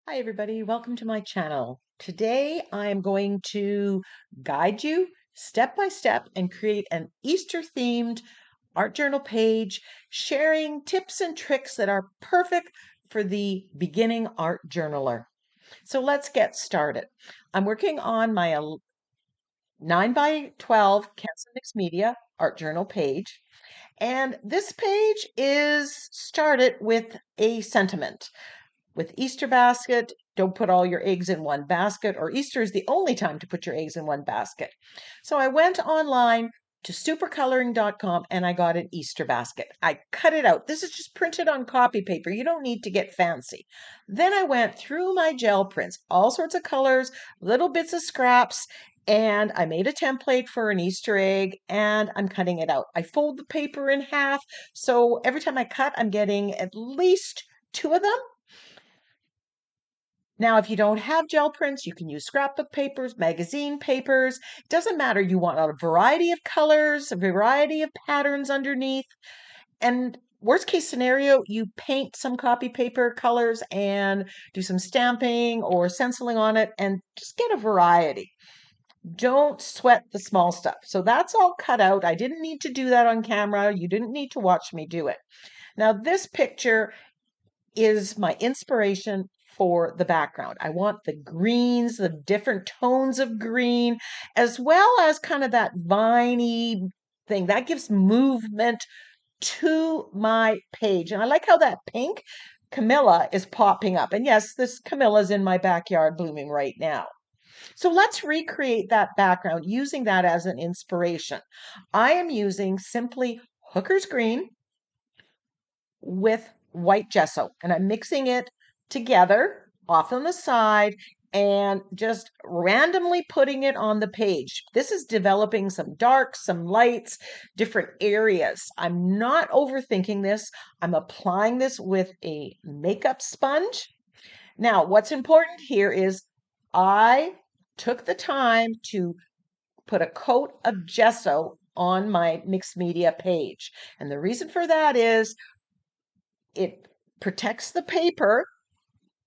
Hi everybody, welcome to my channel. Today I am going to guide you step by step and create an Easter themed art journal page, sharing tips and tricks that are perfect for the beginning art journaler. So let's get started. I'm working on my 9 by 12 Canson Mixed Media art journal page. And this page is started with a sentiment. With Easter basket, don't put all your eggs in one basket, or Easter is the only time to put your eggs in one basket. So I went online to supercoloring.com and I got an Easter basket. I cut it out. This is just printed on copy paper. You don't need to get fancy. Then I went through my gel prints, all sorts of colors, little bits of scraps, and I made a template for an Easter egg and I'm cutting it out. I fold the paper in half, so every time I cut, I'm getting at least two of them. Now, if you don't have gel prints, you can use scrapbook papers, magazine papers. It doesn't matter. You want a variety of colors, a variety of patterns underneath. And worst case scenario, you paint some copy paper colors and do some stamping or stenciling on it and just get a variety. Don't sweat the small stuff. So that's all cut out. I didn't need to do that on camera. You didn't need to watch me do it. Now, this picture is my inspiration for the background. I want the greens, the different tones of green, as well as kind of that viney thing that gives movement to my page. And I like how that pink Camilla is popping up. And yes, this Camilla is in my backyard blooming right now. So let's recreate that background using that as an inspiration. I am using simply Hooker's Green with white gesso, and I'm mixing it together off on the side and just randomly putting it on the page. This is developing some darks, some lights, different areas. I'm not overthinking this. I'm applying this with a makeup sponge. Now, what's important here is I took the time to put a coat of gesso on my mixed media page. And the reason for that is it protects the paper,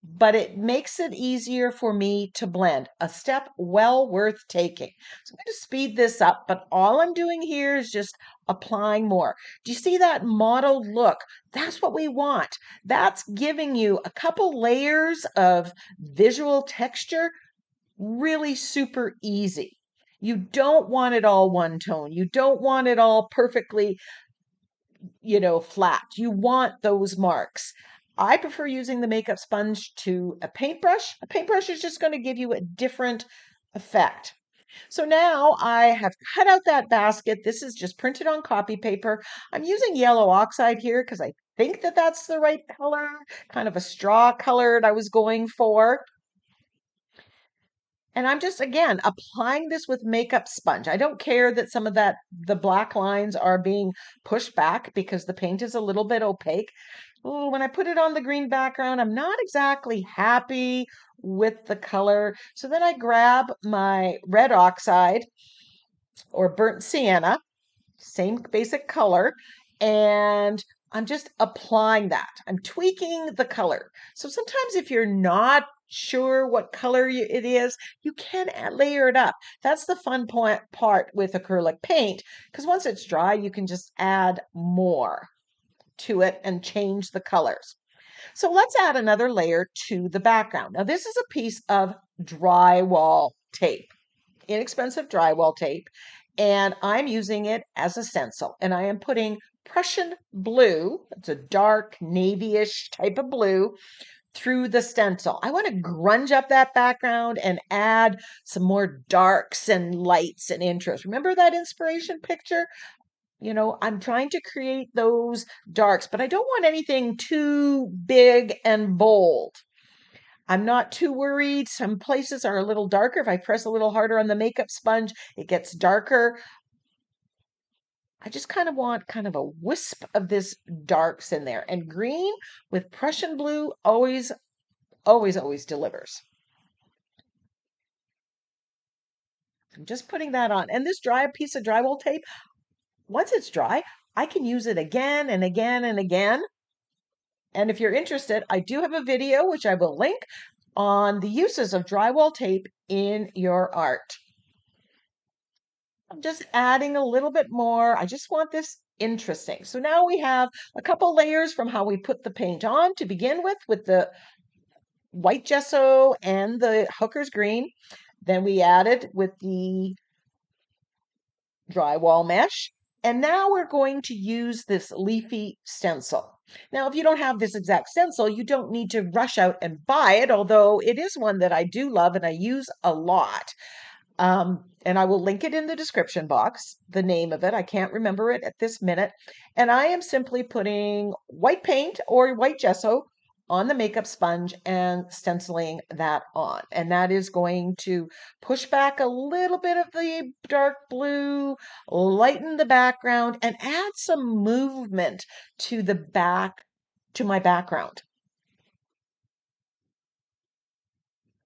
but it makes it easier for me to blend. A step well worth taking. So I'm going to speed this up, but all I'm doing here is just applying more. Do you see that mottled look? That's what we want. That's giving you a couple layers of visual texture, really super easy. You don't want it all one tone. You don't want it all perfectly flat. You want those marks. I prefer using the makeup sponge to a paintbrush. A paintbrush is just going to give you a different effect. So now I have cut out that basket. This is just printed on copy paper. I'm using yellow oxide here because I think that that's the right color, kind of a straw colored I was going for. And I'm just, again, applying this with makeup sponge. I don't care that some of the black lines are being pushed back because the paint is a little bit opaque. Ooh, when I put it on the green background, I'm not exactly happy with the color. So then I grab my red oxide or burnt sienna, same basic color, and I'm just applying that. I'm tweaking the color. So sometimes if you're not sure what color it is, you can layer it up. That's the fun part with acrylic paint, because once it's dry, you can just add more to it and change the colors. So let's add another layer to the background. Now this is a piece of drywall tape, inexpensive drywall tape, and I'm using it as a stencil. And I am putting Prussian blue, it's a dark navy-ish type of blue, through the stencil. I want to grunge up that background and add some more darks and lights and interest. Remember that inspiration picture? I'm trying to create those darks, but I don't want anything too big and bold. I'm not too worried. Some places are a little darker. If I press a little harder on the makeup sponge, it gets darker. I just kind of want kind of a wisp of this darks in there. And green with Prussian blue always, always, always delivers. I'm just putting that on. And this dry piece of drywall tape, once it's dry, I can use it again and again and again. And if you're interested, I do have a video, which I will link, on the uses of drywall tape in your art. I'm just adding a little bit more. I just want this interesting. So now we have a couple layers from how we put the paint on to begin with the white gesso and the hooker's green. Then we added with the drywall mesh. And now we're going to use this leafy stencil. Now, if you don't have this exact stencil, you don't need to rush out and buy it, although it is one that I do love and I use a lot. And I will link it in the description box, the name of it. I can't remember it at this minute. And I am simply putting white paint or white gesso on the makeup sponge and stenciling that on. And that is going to push back a little bit of the dark blue, lighten the background, and add some movement to the back, to my background.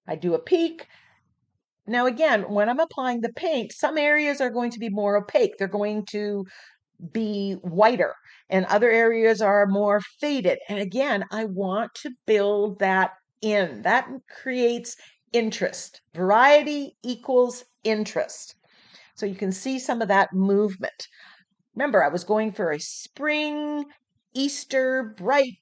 I do a peek. Now, again, when I'm applying the paint, some areas are going to be more opaque. They're going to be whiter, and other areas are more faded. And again, I want to build that in. That creates interest. Variety equals interest. So you can see some of that movement. Remember, I was going for a spring, Easter, bright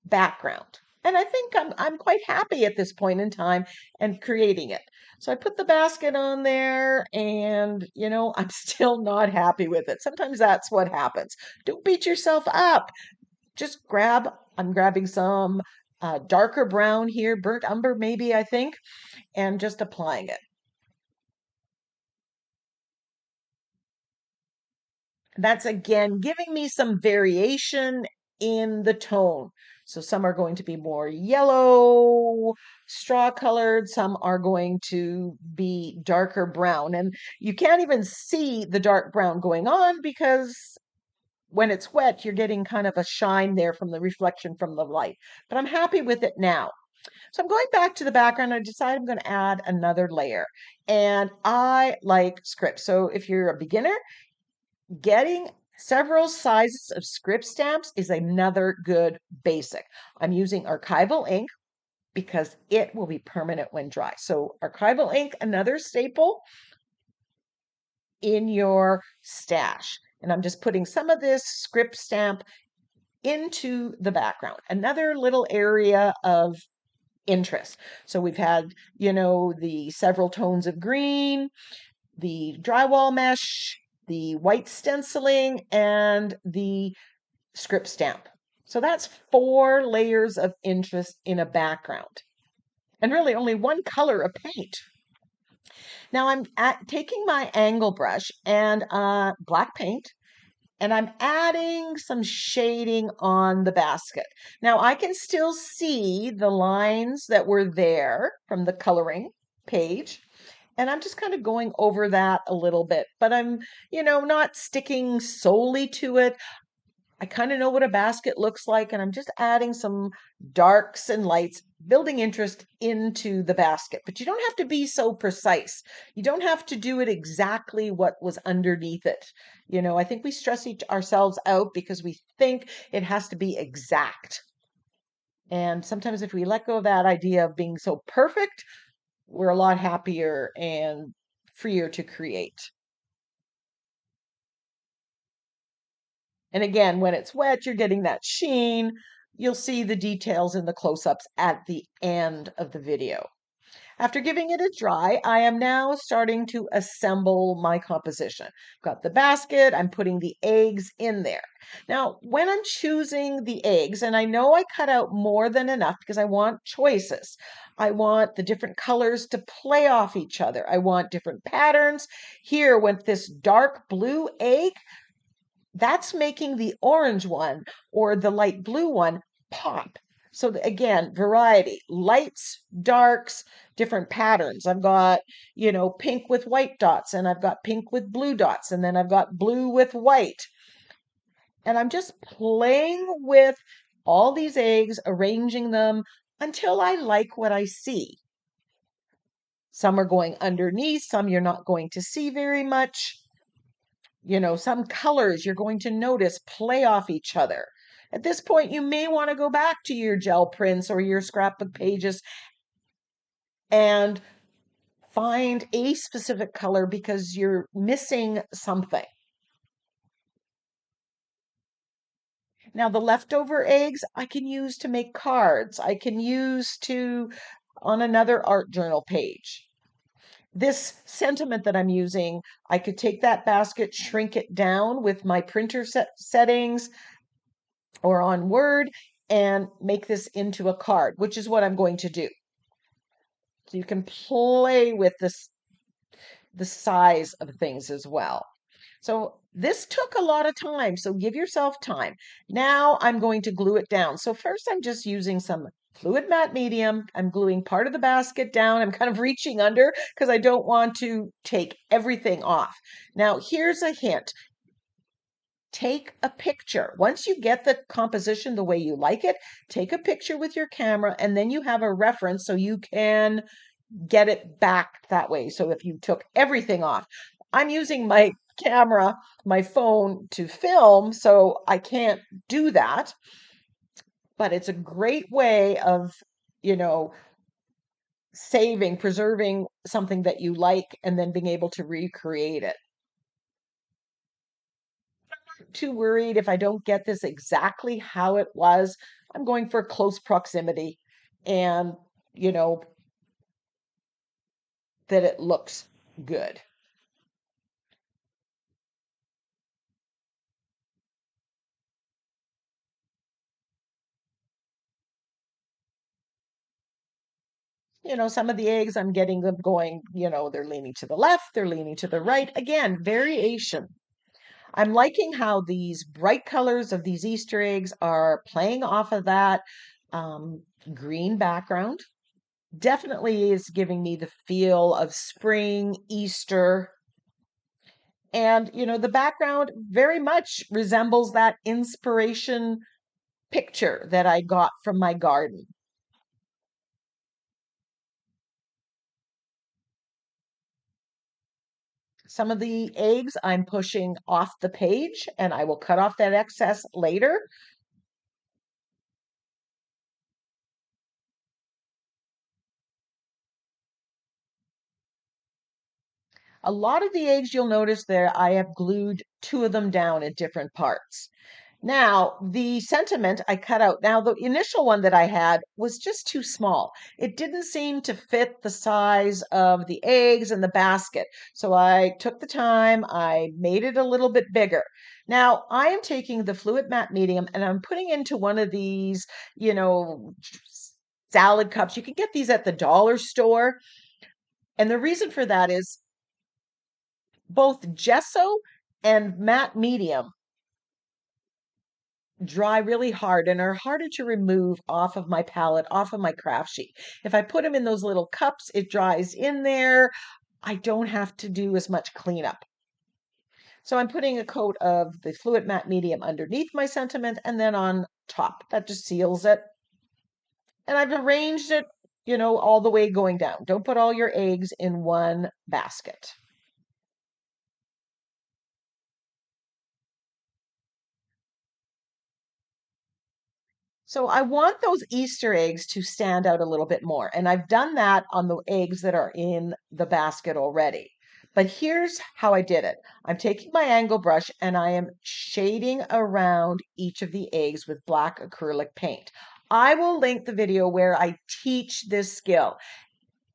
background. And I think I'm quite happy at this point in time and creating it. So I put the basket on there and, I'm still not happy with it. Sometimes that's what happens. Don't beat yourself up. Just I'm grabbing some darker brown here, burnt umber maybe, I think, and just applying it. That's again giving me some variation in the tone. So some are going to be more yellow, straw colored, some are going to be darker brown. And you can't even see the dark brown going on because when it's wet, you're getting kind of a shine there from the reflection from the light. But I'm happy with it now. So I'm going back to the background. I decided I'm going to add another layer. And I like script. So if you're a beginner, getting several sizes of script stamps is another good basic. I'm using archival ink because it will be permanent when dry. So archival ink, another staple in your stash. And I'm just putting some of this script stamp into the background. Another little area of interest. So we've had, the several tones of green, the drywall mesh, the white stenciling, and the script stamp. So that's 4 layers of interest in a background. And really only one color of paint. Now I'm taking my angle brush and black paint, and I'm adding some shading on the basket. Now I can still see the lines that were there from the coloring page. And I'm just kind of going over that a little bit, but I'm, not sticking solely to it. I kind of know what a basket looks like, and I'm just adding some darks and lights, building interest into the basket. But you don't have to be so precise. You don't have to do it exactly what was underneath it. I think we stress ourselves out because we think it has to be exact. And sometimes if we let go of that idea of being so perfect, we're a lot happier and freer to create. And again, when it's wet, you're getting that sheen. You'll see the details in the close-ups at the end of the video. After giving it a dry, I am now starting to assemble my composition. Got the basket, I'm putting the eggs in there. Now, when I'm choosing the eggs, and I know I cut out more than enough because I want choices. I want the different colors to play off each other. I want different patterns. Here, with this dark blue egg, that's making the orange one or the light blue one pop. So again, variety, lights, darks, different patterns. I've got, pink with white dots, and I've got pink with blue dots, and then I've got blue with white. And I'm just playing with all these eggs, arranging them until I like what I see. Some are going underneath, some you're not going to see very much. Some colors you're going to notice play off each other. At this point, you may want to go back to your gel prints or your scrapbook pages and find a specific color because you're missing something. Now, the leftover eggs I can use to make cards. I can use to on another art journal page. This sentiment that I'm using, I could take that basket, shrink it down with my printer settings or on Word and make this into a card, which is what I'm going to do. So you can play with the size of things as well. So this took a lot of time, so give yourself time. Now I'm going to glue it down. So first I'm just using some fluid matte medium. I'm gluing part of the basket down. I'm kind of reaching under because I don't want to take everything off. Now here's a hint. Take a picture. Once you get the composition the way you like it, take a picture with your camera and then you have a reference so you can get it back that way. So if you took everything off, I'm using my camera, my phone to film, so I can't do that. But it's a great way of, you know, preserving something that you like and then being able to recreate it. Too worried if I don't get this exactly how it was. I'm going for close proximity and, you know, that it looks good. Some of the eggs, I'm getting them going, they're leaning to the left, they're leaning to the right. Again, variation. I'm liking how these bright colors of these Easter eggs are playing off of that um, green background. Definitely is giving me the feel of spring, Easter. And, the background very much resembles that inspiration picture that I got from my garden. Some of the eggs I'm pushing off the page and I will cut off that excess later. A lot of the eggs you'll notice there, I have glued two of them down at different parts. Now, the sentiment I cut out. Now, the initial one that I had was just too small. It didn't seem to fit the size of the eggs and the basket. So I took the time, I made it a little bit bigger. Now, I am taking the fluid matte medium and I'm putting into one of these, you know, salad cups. You can get these at the dollar store. And the reason for that is both gesso and matte medium dry really hard and are harder to remove off of my palette, off of my craft sheet. If I put them in those little cups, it dries in there. I don't have to do as much cleanup. So I'm putting a coat of the fluid matte medium underneath my sentiment and then on top. That just seals it. And I've arranged it, all the way going down. Don't put all your eggs in one basket. So I want those Easter eggs to stand out a little bit more. And I've done that on the eggs that are in the basket already. But here's how I did it. I'm taking my angle brush and I am shading around each of the eggs with black acrylic paint. I will link the video where I teach this skill.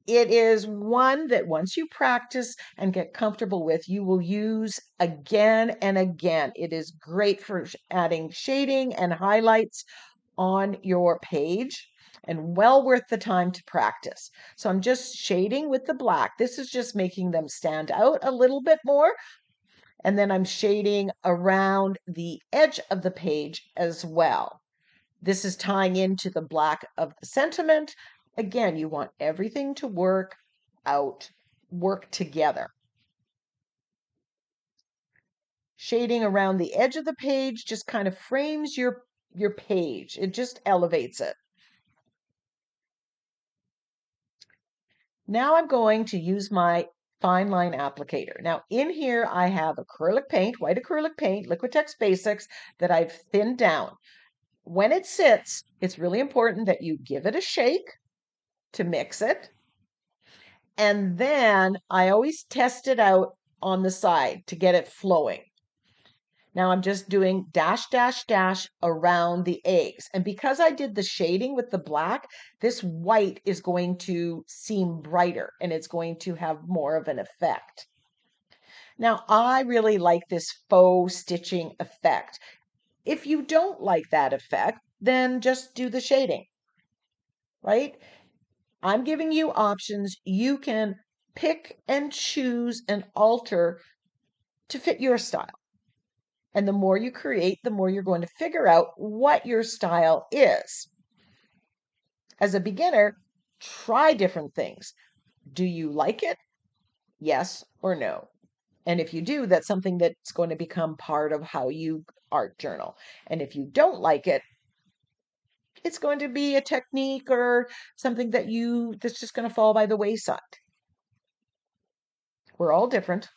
It is one that once you practice and get comfortable with, you will use again and again. It is great for adding shading and highlights on your page and well worth the time to practice. So I'm just shading with the black. This is just making them stand out a little bit more. And then I'm shading around the edge of the page as well. This is tying into the black of the sentiment. Again, you want everything to work together. Shading around the edge of the page just kind of frames your page. It just elevates it. Now I'm going to use my fine line applicator. Now in here I have acrylic paint, white acrylic paint, Liquitex Basics that I've thinned down. When it sits, it's really important that you give it a shake to mix it. And then I always test it out on the side to get it flowing. Now I'm just doing dash, dash, dash around the eggs. And because I did the shading with the black, this white is going to seem brighter and it's going to have more of an effect. Now, I really like this faux stitching effect. If you don't like that effect, then just do the shading, right? I'm giving you options. You can pick and choose and alter to fit your style. And the more you create, the more you're going to figure out what your style is. As a beginner, try different things. Do you like it? Yes or no? And if you do, that's something that's going to become part of how you art journal. And if you don't like it, it's going to be a technique or something that's just going to fall by the wayside. We're all different,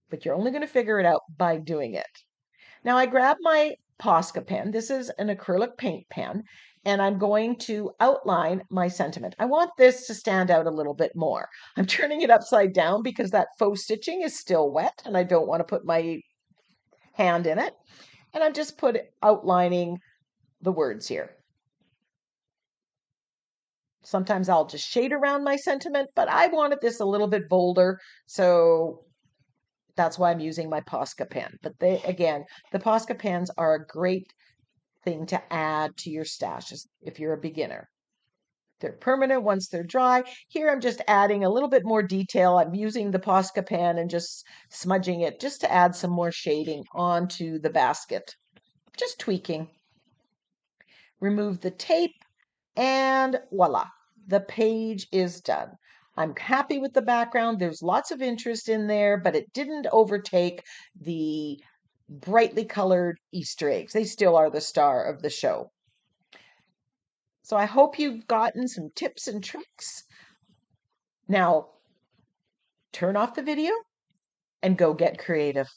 but you're only going to figure it out by doing it. Now I grab my Posca pen. This is an acrylic paint pen, and I'm going to outline my sentiment. I want this to stand out a little bit more. I'm turning it upside down because that faux stitching is still wet and I don't want to put my hand in it. And I'm just outlining the words here. Sometimes I'll just shade around my sentiment, but I wanted this a little bit bolder, so that's why I'm using my Posca pen. But again, the Posca pens are a great thing to add to your stashes if you're a beginner. They're permanent once they're dry. Here I'm just adding a little bit more detail. I'm using the Posca pen and just smudging it just to add some more shading onto the basket. Just tweaking. Remove the tape and voila, the page is done. I'm happy with the background. There's lots of interest in there, but it didn't overtake the brightly colored Easter eggs. They still are the star of the show. So I hope you've gotten some tips and tricks. Now, turn off the video and go get creative.